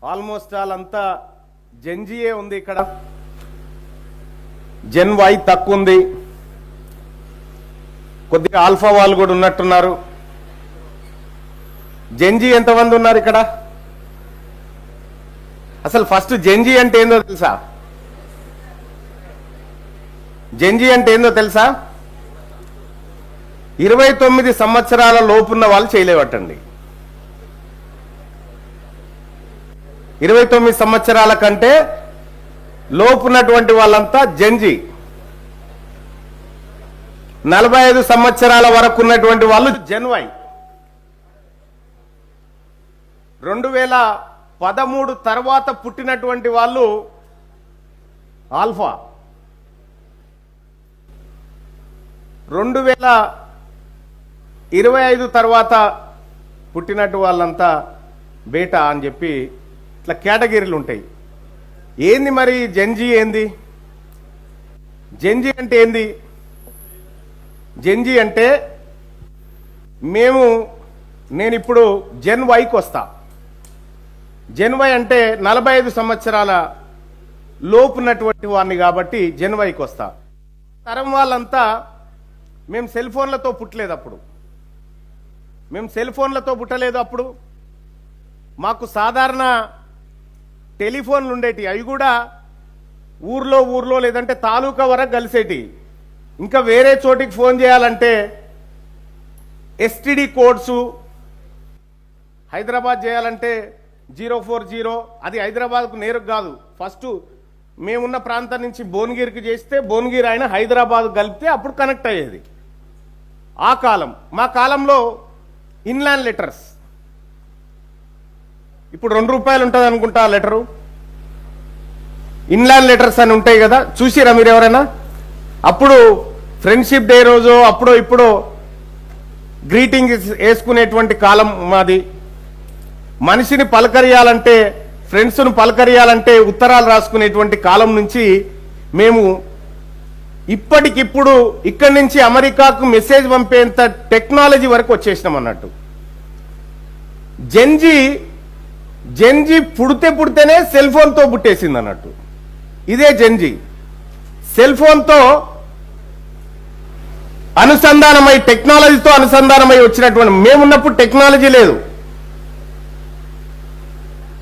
Almost all అంతా జెన్జీఏ ఉంది. ఇక్కడ జెన్ వై తక్కువ ఉంది, కొద్దిగా ఆల్ఫా వాళ్ళు కూడా ఉన్నట్టున్నారు. జెన్జీ ఎంతమంది ఉన్నారు ఇక్కడ? అసలు ఫస్ట్ జెన్జీ అంటే ఏందో తెలుసా? జెన్జీ అంటే ఏందో తెలుసా? 29 సంవత్సరాల లోపున్న వాళ్ళు చేయలేవటండి. 29 సంవత్సరాల కంటే లోపున్నటువంటి వాళ్ళంతా జెన్జీ. 45 సంవత్సరాల వరకు ఉన్నటువంటి వాళ్ళు జెన్ వై. 2013 తర్వాత పుట్టినటువంటి వాళ్ళు ఆల్ఫా. 2025 తర్వాత పుట్టినట్టు వాళ్ళంతా బీటా అని చెప్పి ఇట్లా కేటగిరీలు ఉంటాయి. ఏంది మరి జెన్జీ ఏంది? జెన్జీ అంటే ఏంది? జెన్జీ అంటే నేను ఇప్పుడు జెన్ వైకి వస్తా. జెన్ వై అంటే 45 సంవత్సరాల లోపున్నటువంటి వాడిని కాబట్టి జెన్ వైకి వస్తా. తరం వాళ్ళంతా మేము సెల్ ఫోన్లతో పుట్టలేదు. అప్పుడు మేము సెల్ ఫోన్లతో పుట్టలేదు. అప్పుడు మాకు సాధారణ టెలిఫోన్లు ఉండేటి. అవి కూడా ఊర్లో లేదంటే తాలూకా వరకు కలిసేటి. ఇంకా వేరే చోటికి ఫోన్ చేయాలంటే ఎస్టిడి కోడ్సు. హైదరాబాద్ చేయాలంటే 040, అది హైదరాబాద్కు నేరుగా కాదు. ఫస్ట్ మేమున్న ప్రాంతం నుంచి భువనగిరికి చేస్తే భువనగిరి ఆయన హైదరాబాద్ కలిపితే అప్పుడు కనెక్ట్ అయ్యేది. ఆ కాలం. మా కాలంలో ఇన్లాండ్ లెటర్స్. ఇప్పుడు ₹2 ఉంటుంది అనుకుంటా ఆ లెటరు. ఇన్లాండ్ లెటర్స్ అని ఉంటాయి కదా, చూసిరా మీరు ఎవరైనా? అప్పుడు ఫ్రెండ్షిప్ డే రోజు అప్పుడో ఇప్పుడో గ్రీటింగ్ వేసుకునేటువంటి కాలం మాది. మనిషిని పలకరియాలంటే, ఫ్రెండ్స్ను పలకరియాలంటే ఉత్తరాలు రాసుకునేటువంటి కాలం నుంచి మేము ఇప్పటికిప్పుడు ఇక్కడి నుంచి అమెరికాకు మెసేజ్ పంపేంత టెక్నాలజీ వరకు వచ్చేసినాం అన్నట్టు. జెన్జీ పుడితేనే సెల్ ఫోన్తో పుట్టేసింది అన్నట్టు. ఇదే జెన్జీ. సెల్ ఫోన్తో అనుసంధానమై, టెక్నాలజీతో అనుసంధానమై వచ్చినటువంటి. మేమున్నప్పుడు టెక్నాలజీ లేదు.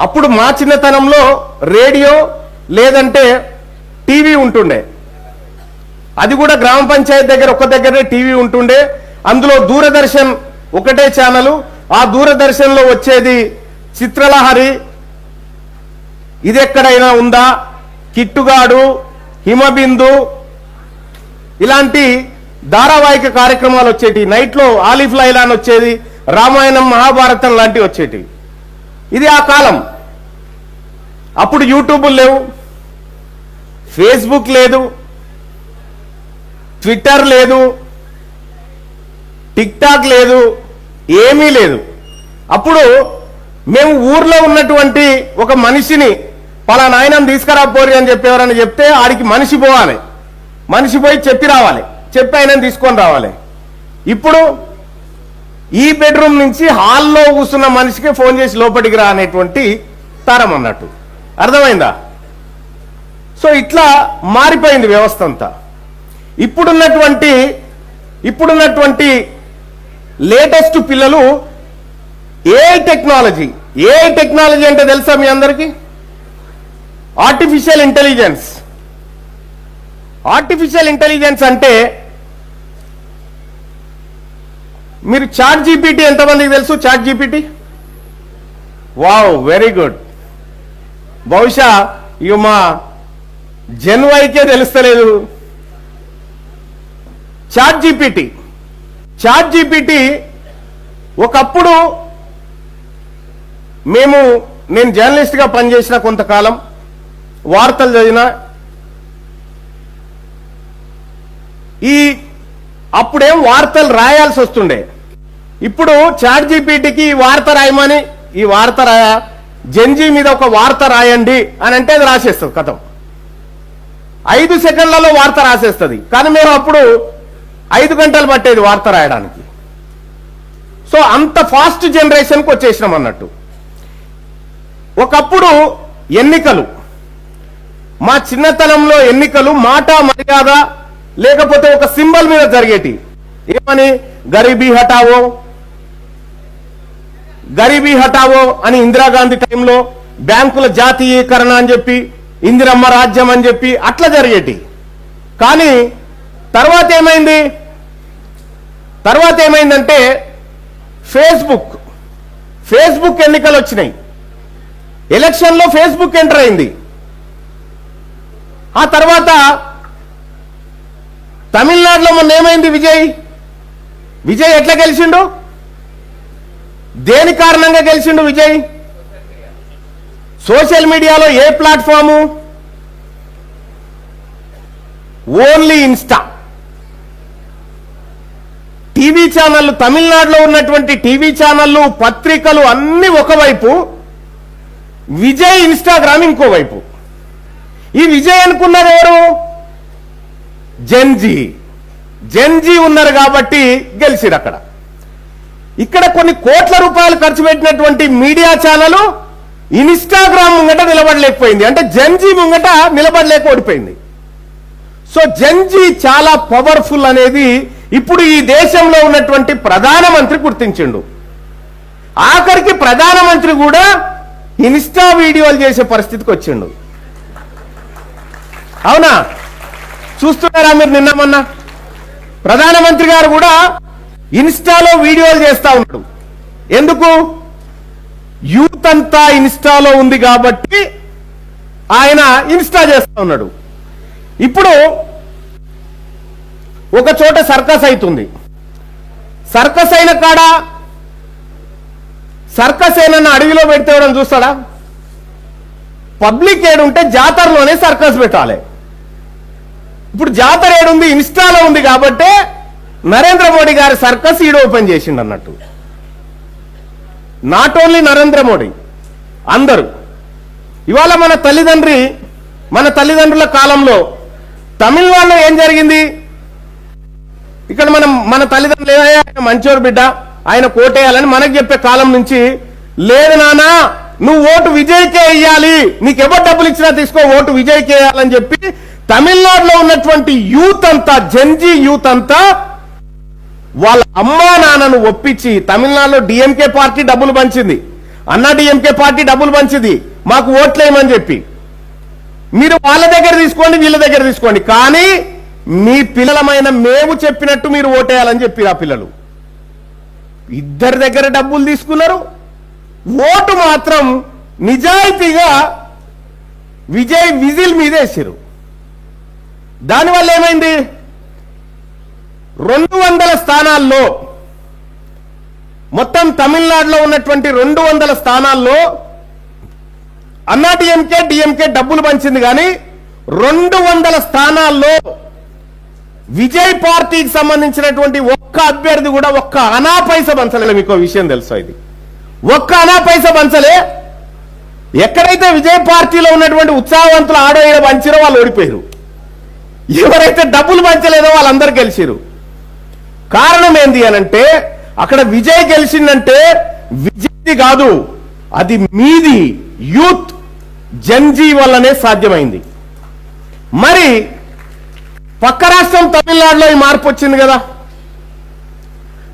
అప్పుడు మా చిన్నతనంలో రేడియో లేదంటే టీవీ ఉంటుండే. అది కూడా గ్రామ పంచాయతీ దగ్గర ఒక్క దగ్గరే టీవీ ఉంటుండే. అందులో దూరదర్శన్ ఒకటే ఛానల్. ఆ దూరదర్శన్లో వచ్చేది చిత్రలహరి, ఇది ఎక్కడైనా ఉందా, కిట్టుగాడు, హిమబిందు, ఇలాంటి ధారావాహిక కార్యక్రమాలు వచ్చేటి. నైట్లో ఆలిఫ్ లైలాన్ వచ్చేది, రామాయణం మహాభారతం లాంటివి వచ్చేటి. ఇది ఆ కాలం. అప్పుడు యూట్యూబ్ లేవు, ఫేస్బుక్ లేదు, ట్విట్టర్ లేదు, టిక్ టాక్ లేదు, ఏమీ లేదు. అప్పుడు మేము ఊర్లో ఉన్నటువంటి ఒక మనిషిని పలానా ఆయనను తీసుకురాపోరి అని చెప్పేవారని చెప్తే ఆడికి మనిషి పోవాలి. మనిషి పోయి చెప్పి రావాలి, చెప్పి ఆయనను తీసుకొని రావాలి. ఇప్పుడు ఈ బెడ్రూమ్ నుంచి హాల్లో కూర్చున్న మనిషికి ఫోన్ చేసి లోపలికి రా అనేటువంటి తరం అన్నట్టు. అర్థమైందా? సో ఇట్లా మారిపోయింది వ్యవస్థ అంతా. ఇప్పుడున్నటువంటి లేటెస్ట్ పిల్లలు ఏఐ టెక్నాలజీ అంటే తెలుసా మీ అందరికీ? ఆర్టిఫిషియల్ ఇంటెలిజెన్స్ అంటే మీరు చాట్ జీపీటీ ఎంతమందికి తెలుసు? Chat GPT, wow, very good. బహుశా ఇక మా జెన్ వైకే తెలుస్తలేదు. చాట్ జీపీటీ ఒకప్పుడు నేను జర్నలిస్ట్గా పనిచేసిన కొంతకాలం, వార్తలు చదివిన. అప్పుడేం వార్తలు రాయాల్సి వస్తుండే. ఇప్పుడు చాట్ జీపీటీకి ఈ వార్త రాయమని, ఈ వార్త జెన్జీ మీద ఒక వార్త రాయండి అని అంటే అది రాసేస్తుంది. కథం 5 సెకండ్లలో వార్త రాసేస్తుంది. కానీ మేము అప్పుడు 5 గంటలు పట్టేది వార్త రాయడానికి. సో అంత ఫాస్ట్ జనరేషన్కి వచ్చేసినాం అన్నట్టు. ఒకప్పుడు ఎన్నికలు, మా చిన్నతనంలో ఎన్నికలు మాట మర్యాద లేకపోతే ఒక సింబల్ మీద జరిగేటి. ఏమని? గరీబీ హటావో, గరీబీ హటావో అని ఇందిరాగాంధీ టైంలో, బ్యాంకుల జాతీయీకరణ అని చెప్పి, ఇందిరమ్మ రాజ్యం అని చెప్పి అట్లా జరిగేటి. కానీ తర్వాత ఏమైందంటే ఫేస్బుక్ ఎన్నికలు వచ్చినాయి. ఎలక్షన్లో ఫేస్బుక్ ఎంటర్ అయింది. ఆ తర్వాత తమిళనాడులో మొన్న ఏమైంది? విజయ్ ఎట్లా గెలిచిండు? దేని కారణంగా గెలిచిండు విజయ్? సోషల్ మీడియాలో ఏ ప్లాట్ఫాము? Only Insta. టీవీ ఛానళ్లు, తమిళనాడులో ఉన్నటువంటి టీవీ ఛానళ్లు, పత్రికలు అన్ని ఒకవైపు, విజయ్ ఇన్స్టాగ్రామ్ ఇంకోవైపు. ఈ విజయ్ అనుకున్నారు ఎవరు? జెన్జీ ఉన్నారు కాబట్టి గెలిచిరు అక్కడ. ఇక్కడ కొన్ని కోట్ల రూపాయలు ఖర్చు పెట్టినటువంటి మీడియా ఛానల్ ఇన్స్టాగ్రామ్ ముంగట నిలబడలేకపోయింది. అంటే జెన్జీ ముంగట నిలబడలేక ఓడిపోయింది. సో జెన్జీ చాలా పవర్ఫుల్ అనేది ఇప్పుడు ఈ దేశంలో ఉన్నటువంటి ప్రధానమంత్రి గుర్తించిండు. ఆఖరికి ప్రధానమంత్రి కూడా ఇన్స్టా వీడియోలు చేసే పరిస్థితికి వచ్చిండు. అవునా? చూస్తున్నారా మీరు? నిన్న మొన్న ప్రధానమంత్రి గారు కూడా ఇన్స్టాలో వీడియోలు చేస్తా ఉన్నాడు. ఎందుకు? యూత్ అంతా ఇన్స్టాలో ఉంది కాబట్టి ఆయన ఇన్స్టా చేస్తా ఉన్నాడు. ఇప్పుడు ఒక చోట సర్కస్ అవుతుంది. సర్కస్ అయిన కాడ సర్కస్ అయిన అడవిలో పెడితే ఎవడని చూస్తాడా? పబ్లిక్ ఏడుంటే జాతరలోనే సర్కస్ పెట్టాలి. ఇప్పుడు జాతర ఏడుంది? ఇన్స్టాలో ఉంది కాబట్టి నరేంద్ర మోడీ గారి సర్కస్ ఈడ ఓపెన్ చేసిండు అన్నట్టు. నాట్ ఓన్లీ నరేంద్ర మోడీ, అందరూ. ఇవాళ మన తల్లిదండ్రుల కాలంలో తమిళనాడులో ఏం జరిగింది? ఇక్కడ మన తల్లిదండ్రులు ఆయన మంచోరు బిడ్డ, ఆయన కోటేయాలని మనకు చెప్పే కాలం నుంచి, లేదు నానా నువ్వు ఓటు విజయ్కే వేయాలి, నీకెవరు డబ్బులు ఇచ్చినా తీసుకో, ఓటు విజయ్కే వేయాలని చెప్పి తమిళనాడులో ఉన్నటువంటి యూత్ అంతా, జెన్జీ యూత్ అంతా వాళ్ళ అమ్మా నాన్నను ఒప్పించి, తమిళనాడులో డిఎంకే పార్టీ డబ్బులు పంచింది, అన్నా డిఎంకే పార్టీ డబ్బులు పంచింది, మాకు ఓట్లేయమని చెప్పి, మీరు వాళ్ళ దగ్గర తీసుకోండి, వీళ్ళ దగ్గర తీసుకోండి, కానీ మీ పిల్లలమైన మేము చెప్పినట్టు మీరు ఓటేయాలని చెప్పి ఆ పిల్లలు ఇద్దరి దగ్గర డబ్బులు తీసుకున్నారు. ఓటు మాత్రం నిజాయితీగా విజయ్ విజిల్ మీద వేసారు. దానివల్ల ఏమైంది? 200 స్థానాల్లో, మొత్తం తమిళనాడులో ఉన్నటువంటి 200 స్థానాల్లో అన్నా డిఎంకే డబ్బులు పంచింది. కానీ 200 స్థానాల్లో విజయ్ పార్టీకి సంబంధించినటువంటి ఒక్క అభ్యర్థి కూడా ఒక్క అనా పైస పంచలే. మీకు విషయం తెలుసా? ఇది ఒక్క అనా పైస పంచలే. ఎక్కడైతే విజయ్ పార్టీలో ఉన్నటువంటి ఉత్సాహవంతులు ఆడో ఏడో పంచారో వాళ్ళు ఓడిపోయారు. ఎవరైతే డబ్బులు పంచలేదో వాళ్ళందరూ గెలిచారు. కారణం ఏంది అనంటే, అక్కడ విజయ్ గెలిచిందంటే విజయ్ది కాదు, అది మీది యూత్ జెన్జీ వల్లనే సాధ్యమైంది. మరి పక్క రాష్ట్రం తమిళనాడులో ఈ మార్పు వచ్చింది కదా,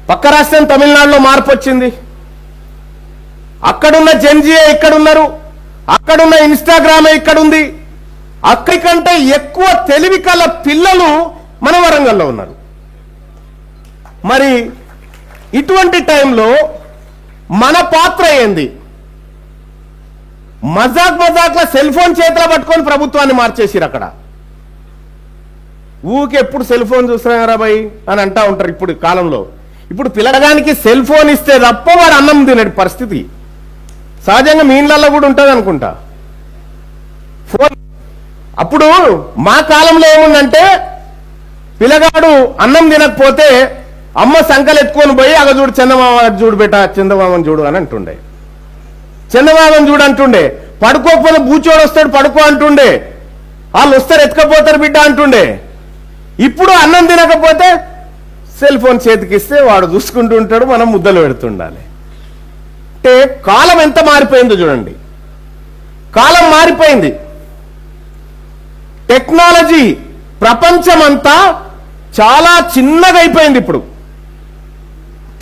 పక్క రాష్ట్రం తమిళనాడులో మార్పు వచ్చింది. అక్కడున్న జెన్జీఏ ఇక్కడున్నారు, అక్కడున్న ఇన్స్టాగ్రామే ఇక్కడుంది. అక్కడికంటే ఎక్కువ తెలివి కల పిల్లలు మన వరంగల్లో ఉన్నారు. మరి ఇటువంటి టైంలో మన పాత్ర ఏంది? మజాక్లా సెల్ ఫోన్ చేతిలో పట్టుకొని ప్రభుత్వాన్ని మార్చేసిరు. అక్కడ ఊకెప్పుడు సెల్ ఫోన్ చూస్తున్నారా భయ్ అని అంటా ఉంటారు. ఇప్పుడు కాలంలో ఇప్పుడు పిల్లగానికి సెల్ ఫోన్ ఇస్తే తప్ప వాడు అన్నం తినడు పరిస్థితి. సహజంగా మీ ఇళ్ళల్లో కూడా ఉంటుంది అనుకుంటా ఫోన్. అప్పుడు మా కాలంలో ఏముందంటే, పిల్లగాడు అన్నం తినకపోతే అమ్మ సంకలు ఎత్తుకొని పోయి అగ చూడు చందమామ చూడు బేట, చందమామని చూడు అని అంటుండే. చందమామని చూడు అంటుండే. పడుకోకపోతే బూచోడు వస్తాడు పడుకో అంటుండే. వాళ్ళు వస్తారు ఎత్తుకపోతారు బిడ్డ అంటుండే. ఇప్పుడు అన్నం తినకపోతే సెల్ ఫోన్ చేతికిస్తే వాడు చూసుకుంటూ ఉంటాడు, మనం ముద్దలు పెడుతుండాలి. అంటే కాలం ఎంత మారిపోయిందో చూడండి. కాలం మారిపోయింది. టెక్నాలజీ ప్రపంచమంతా చాలా చిన్నగా అయిపోయింది. ఇప్పుడు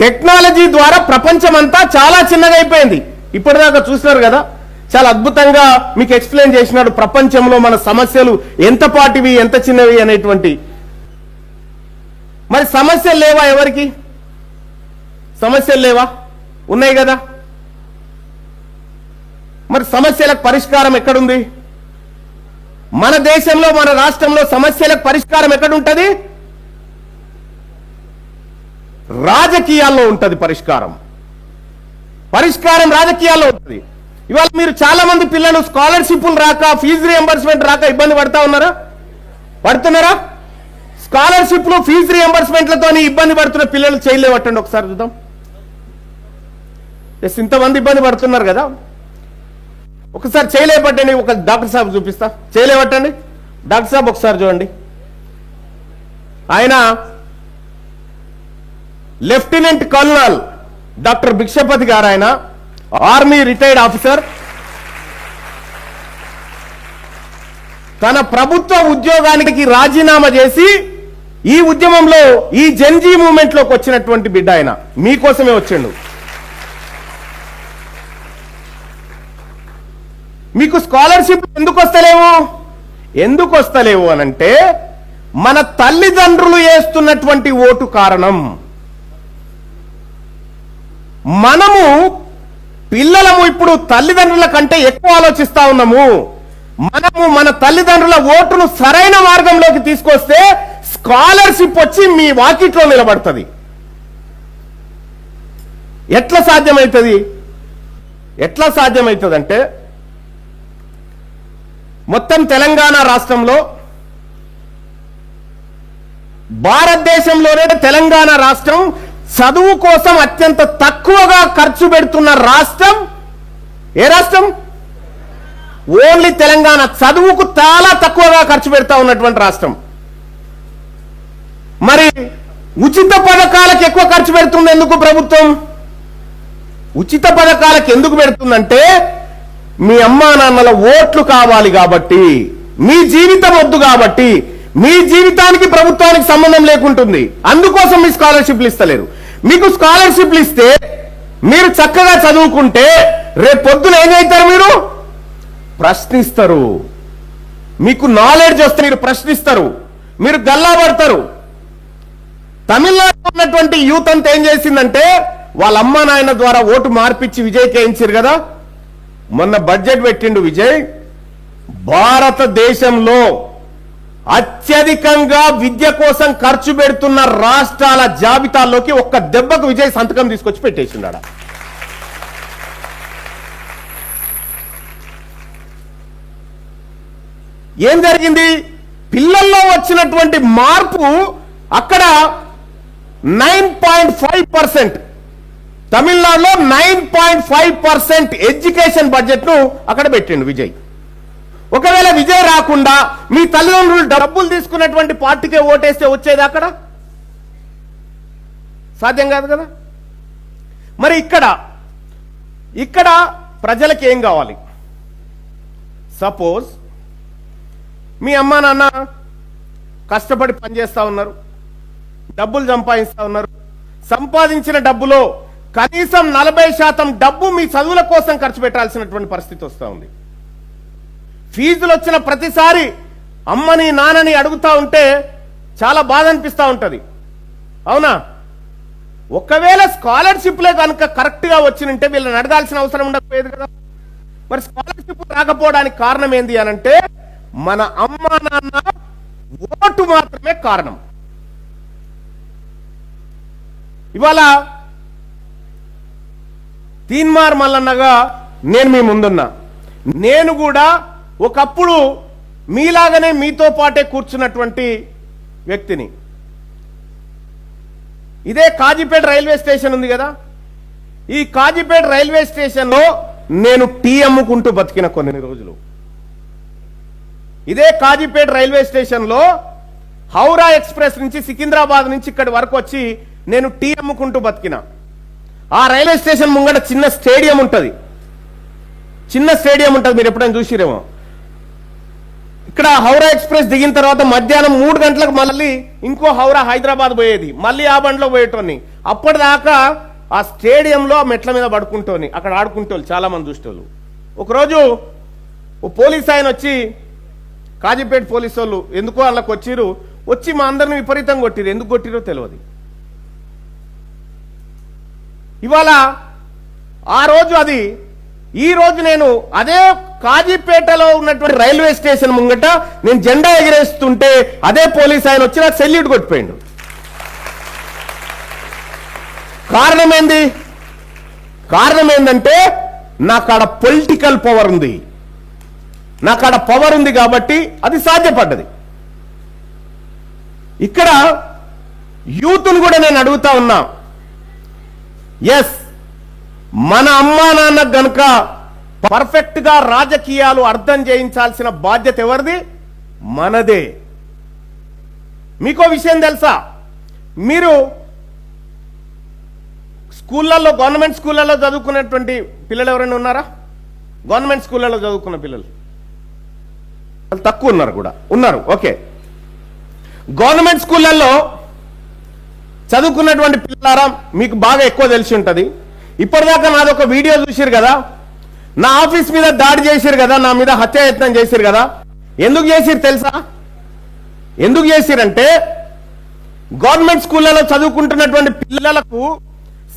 టెక్నాలజీ ద్వారా ప్రపంచమంతా చాలా చిన్నగా అయిపోయింది. ఇప్పటిదాకా చూస్తున్నారు కదా, చాలా అద్భుతంగా మీకు ఎక్స్ప్లెయిన్ చేసినాడు ప్రపంచంలో మన సమస్యలు ఎంత పాటివి ఎంత చిన్నవి అనేటువంటి. మరి సమస్యలు లేవా? ఎవరికి సమస్యలు లేవా? ఉన్నాయి కదా. మరి సమస్యలకు పరిష్కారం ఎక్కడుంది? మన దేశంలో మన రాష్ట్రంలో సమస్యలకు పరిష్కారం ఎక్కడుంటది? రాజకీయాల్లో ఉంటది పరిష్కారం. పరిష్కారం రాజకీయాల్లో ఉంటుంది. ఇవాళ మీరు చాలా మంది పిల్లలు స్కాలర్షిప్లు రాక, ఫీజు రియంబర్స్మెంట్ రాక ఇబ్బంది పడతా ఉన్నారా? పడుతున్నారా? స్కాలర్షిప్లు ఫీజు రియంబర్స్మెంట్లతో ఇబ్బంది పడుతున్న పిల్లలు చేయలేవట్టండి ఒకసారి చూద్దాం. ఇంతమంది ఇబ్బంది పడుతున్నారు కదా, ఒకసారి చేయలేపట్టండి. ఒక డాక్టర్ సాబ్ చూపిస్తా, చేయలేపట్టండి. డాక్టర్ సాబ్ ఒకసారి చూడండి. ఆయన లెఫ్టినెంట్ కల్నల్ డాక్టర్ భిక్షపతి గారు, ఆయన ఆర్మీ రిటైర్డ్ ఆఫీసర్. తన ప్రభుత్వ ఉద్యోగానికి రాజీనామా చేసి ఈ ఉద్యమంలో, ఈ జెన్జీ మూవ్మెంట్ లోకి వచ్చినటువంటి బిడ్డ. ఆయన మీకోసమే వచ్చిండు. మీకు స్కాలర్షిప్ ఎందుకు వస్తలేవు అనంటే మన తల్లిదండ్రులు వేస్తున్నటువంటి ఓటు కారణం. మనము పిల్లలము ఇప్పుడు తల్లిదండ్రుల కంటే ఎక్కువ ఆలోచిస్తా ఉన్నాము. మనము మన తల్లిదండ్రుల ఓటును సరైన మార్గంలోకి తీసుకొస్తే స్కాలర్షిప్ వచ్చి మీ వాకిట్లో నిలబడుతుంది. ఎట్లా సాధ్యమవుతుంది అంటే, మొత్తం తెలంగాణ రాష్ట్రంలో, భారతదేశంలోనే తెలంగాణ రాష్ట్రం చదువు కోసం అత్యంత తక్కువగా ఖర్చు పెడుతున్న రాష్ట్రం. ఏ రాష్ట్రం? ఓన్లీ తెలంగాణ. చదువుకు చాలా తక్కువగా ఖర్చు పెడతా ఉన్నటువంటి రాష్ట్రం. మరి ఉచిత పథకాలకు ఎక్కువ ఖర్చు పెడుతుంది ఎందుకు ప్రభుత్వం? ఉచిత పథకాలకు ఎందుకు పెడుతుందంటే, మీ అమ్మా నాన్నల ఓట్లు కావాలి కాబట్టి, మీ జీవితం వద్దు కాబట్టి, మీ జీవితానికి ప్రభుత్వానికి సంబంధం లేకుంటుంది. అందుకోసం మీ స్కాలర్షిప్లు ఇస్తలేరు. మీకు స్కాలర్షిప్లు ఇస్తే మీరు చక్కగా చదువుకుంటే రేపు పొద్దున ఏం చేస్తారు? మీరు ప్రశ్నిస్తారు. మీకు నాలెడ్జ్ వస్తే మీరు ప్రశ్నిస్తారు, మీరు గల్లాబడతారు. తమిళనాడులో ఉన్నటువంటి యూత్ అంతా ఏం చేసిందంటే, వాళ్ళ అమ్మా నాయన ద్వారా ఓటు మార్పిచ్చి విజయ్ కేయించారు కదా. మొన్న బడ్జెట్ పెట్టిండు విజయ్. భారతదేశంలో అత్యధికంగా విద్య కోసం ఖర్చు పెడుతున్న రాష్ట్రాల జాబితాల్లోకి ఒక్క దెబ్బకు విజయ్ సంతకం తీసుకొచ్చి పెట్టేసిండ. ఏం జరిగింది? పిల్లల్లో వచ్చినటువంటి మార్పు అక్కడ 9.5%. తమిళనాడులో 9.5% ఎడ్యుకేషన్ బడ్జెట్ ను అక్కడ పెట్టిండు విజయ్. ఒకవేళ విజయ్ రాకుండా మీ తల్లిదండ్రులు డబ్బులు తీసుకున్నటువంటి పార్టీకే ఓటేస్తే వచ్చేది అక్కడ? సాధ్యం కాదు కదా. మరి ఇక్కడ ప్రజలకు ఏం కావాలి? సపోజ్ మీ అమ్మా నాన్న కష్టపడి పనిచేస్తా ఉన్నారు, డబ్బులు సంపాదిస్తా ఉన్నారు. సంపాదించిన డబ్బులో కనీసం 40% డబ్బు మీ చదువుల కోసం ఖర్చు పెట్టాల్సినటువంటి పరిస్థితి వస్తూ ఉంది. ఫీజులు వచ్చిన ప్రతిసారి అమ్మని నాన్నని అడుగుతా ఉంటే చాలా బాధ అనిపిస్తూ ఉంటుంది. అవునా? ఒకవేళ స్కాలర్షిప్లే కనుక కరెక్ట్ గా వచ్చినంటే వీళ్ళని అడగాల్సిన అవసరం ఉండకపోయేది కదా. మరి స్కాలర్షిప్ రాకపోవడానికి కారణం ఏంది అనంటే, మన అమ్మా నాన్న ఓటు మాత్రమే కారణం. ఇవాళ తీన్మార్ మల్లన్నగా నేను మీ ముందున్నా. నేను కూడా ఒకప్పుడు మీలాగానే మీతో పాటే కూర్చున్నటువంటి వ్యక్తిని. ఇదే కాజీపేట రైల్వే స్టేషన్ ఉంది కదా, ఈ కాజీపేట రైల్వే స్టేషన్లో నేను టీ అమ్ముకుంటూ బతికిన కొన్ని రోజులు. ఇదే కాజీపేట రైల్వే స్టేషన్లో హౌరా ఎక్స్ప్రెస్ నుంచి సికింద్రాబాద్ నుంచి ఇక్కడి వరకు వచ్చి నేను టీ అమ్ముకుంటూ బతికిన. ఆ రైల్వే స్టేషన్ ముంగట చిన్న స్టేడియం ఉంటుంది. చిన్న స్టేడియం ఉంటుంది, మీరు ఎప్పుడైనా చూసిరేమో. ఇక్కడ హౌరా ఎక్స్ప్రెస్ దిగిన తర్వాత మధ్యాహ్నం 3 గంటలకు మళ్ళీ ఇంకో హౌరా హైదరాబాద్ పోయేది, మళ్ళీ ఆ బండిలో పోయేటోని. అప్పటిదాకా ఆ స్టేడియంలో మెట్ల మీద పడుకుంటోని అక్కడ ఆడుకుంటోళ్ళు చాలా మంది చూసేటోళ్ళు. ఒకరోజు ఓ పోలీస్ ఆయన వచ్చి, కాజీపేట పోలీసు వాళ్ళు ఎందుకో వాళ్ళకి వచ్చిరు, వచ్చి మా అందరిని విపరీతంగా కొట్టిరు. ఎందుకు కొట్టిరో తెలియదు. ఇవాళ ఆ రోజు అది, ఈ రోజు నేను అదే కాజీపేటలో ఉన్నటువంటి రైల్వే స్టేషన్ ముంగట నేను జెండా ఎగిరేస్తుంటే అదే పోలీస్ ఆయన వచ్చి నాకు సెల్యూట్ కొట్టిపోయిండు. కారణం ఏందంటే నాకాడ పొలిటికల్ పవర్ ఉంది, నాకాడ పవర్ ఉంది కాబట్టి అది సాధ్యపడ్డది. ఇక్కడ యూత్ను కూడా నేను అడుగుతా ఉన్నా, ఎస్, మన అమ్మా నాన్న గనుక పర్ఫెక్ట్ గా రాజకీయాలు అర్థం చేయించాల్సిన బాధ్యత ఎవరిది? మనదే. మీకో విషయం తెలుసా? మీరు స్కూళ్ళల్లో, గవర్నమెంట్ స్కూళ్ళల్లో చదువుకున్నటువంటి పిల్లలు ఎవరైనా ఉన్నారా? గవర్నమెంట్ స్కూళ్ళల్లో చదువుకున్న పిల్లలు తక్కువ ఉన్నారు, కూడా ఉన్నారు. ఓకే, గవర్నమెంట్ స్కూళ్ళల్లో చదువుకున్నటువంటి పిల్లలారా మీకు బాగా ఎక్కువ తెలిసి ఉంటుంది. ఇప్పటిదాకా నాదొక వీడియో చూసిరు కదా, నా ఆఫీస్ మీద దాడి చేసిరు కదా, నా మీద హత్యాయత్నం చేసిరు కదా. ఎందుకు చేసిరు తెలుసా? ఎందుకు చేసిరంటే గవర్నమెంట్ స్కూళ్ళలో చదువుకుంటున్నటువంటి పిల్లలకు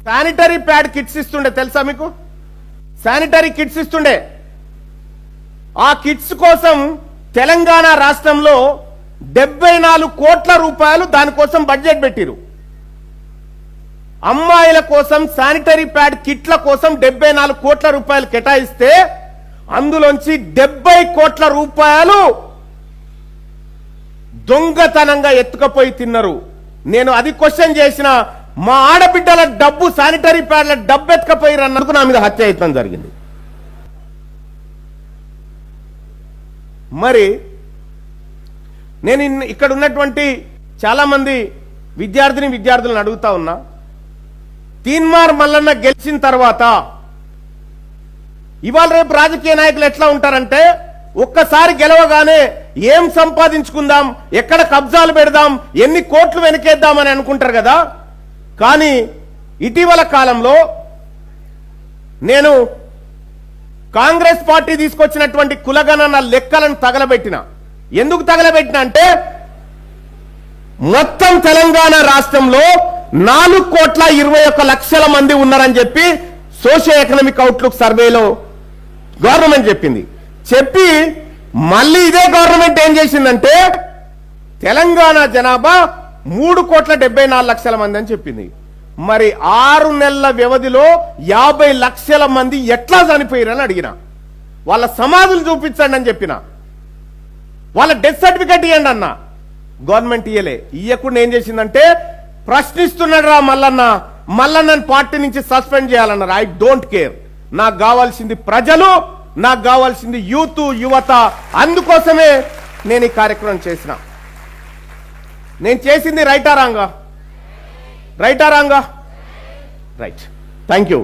శానిటరీ ప్యాడ్ కిట్స్ ఇస్తుండే. తెలుసా మీకు? శానిటరీ కిట్స్ ఇస్తుండే. ఆ కిట్స్ కోసం తెలంగాణ రాష్ట్రంలో 74 కోట్ల రూపాయలు దానికోసం బడ్జెట్ పెట్టిరు. అమ్మాయిల కోసం శానిటరీ ప్యాడ్ కిట్ల కోసం 74 కోట్ల రూపాయలు కేటాయిస్తే అందులోంచి 70 కోట్ల రూపాయలు దొంగతనంగా ఎత్తుకపోయి తిన్నారు. నేను అది క్వశ్చన్ చేసిన, మా ఆడబిడ్డల డబ్బు, శానిటరీ ప్యాడ్ల డబ్బు ఎత్తుకపోయి అన్నందుకు నా మీద హత్యాయత్నం జరిగింది. మరి నేను ఇక్కడ ఉన్నటువంటి చాలా మంది విద్యార్థులను అడుగుతా ఉన్నా, తీన్మార్ మల్లన్న గెలిచిన తర్వాత ఇవాళ రేపు రాజకీయ నాయకులు ఎట్లా ఉంటారంటే, ఒక్కసారి గెలవగానే ఏం సంపాదించుకుందాం, ఎక్కడ కబ్జాలు పెడదాం, ఎన్ని కోట్లు వెనకేద్దామని అనుకుంటారు కదా. కానీ ఇటీవల కాలంలో నేను కాంగ్రెస్ పార్టీ తీసుకొచ్చినటువంటి కులగణన లెక్కలను తగలబెట్టిన. ఎందుకు తగలబెట్టిన అంటే, మొత్తం తెలంగాణ రాష్ట్రంలో 4,21,00,000 మంది ఉన్నారని చెప్పి సోషియో ఎకనామిక్ అవుట్లుక్ సర్వేలో గవర్నమెంట్ చెప్పింది. చెప్పి మళ్ళీ ఇదే గవర్నమెంట్ ఏం చేసిందంటే, తెలంగాణ జనాభా 3,74,00,000 మంది అని చెప్పింది. మరి 6 నెలల వ్యవధిలో 50 లక్షల మంది ఎట్లా చనిపోయారని అడిగిన. వాళ్ళ సమాధులు చూపించండి అని చెప్పిన. వాళ్ళ డెత్ సర్టిఫికెట్ ఇవ్వండి అన్న. గవర్నమెంట్ ఇయ్యలే. ఇయ్యకుండా ఏం చేసిందంటే, ప్రశ్నిస్తున్నాడు రా మల్లన్నని పార్టీ నుంచి సస్పెండ్ చేయాలన్నారు. I don't care. నాకు కావాల్సింది ప్రజలు, నాకు కావాల్సింది యువత. అందుకోసమే నేను ఈ కార్యక్రమం చేసిన. నేను చేసింది రైటా రాంగా? రైట్. Thank you.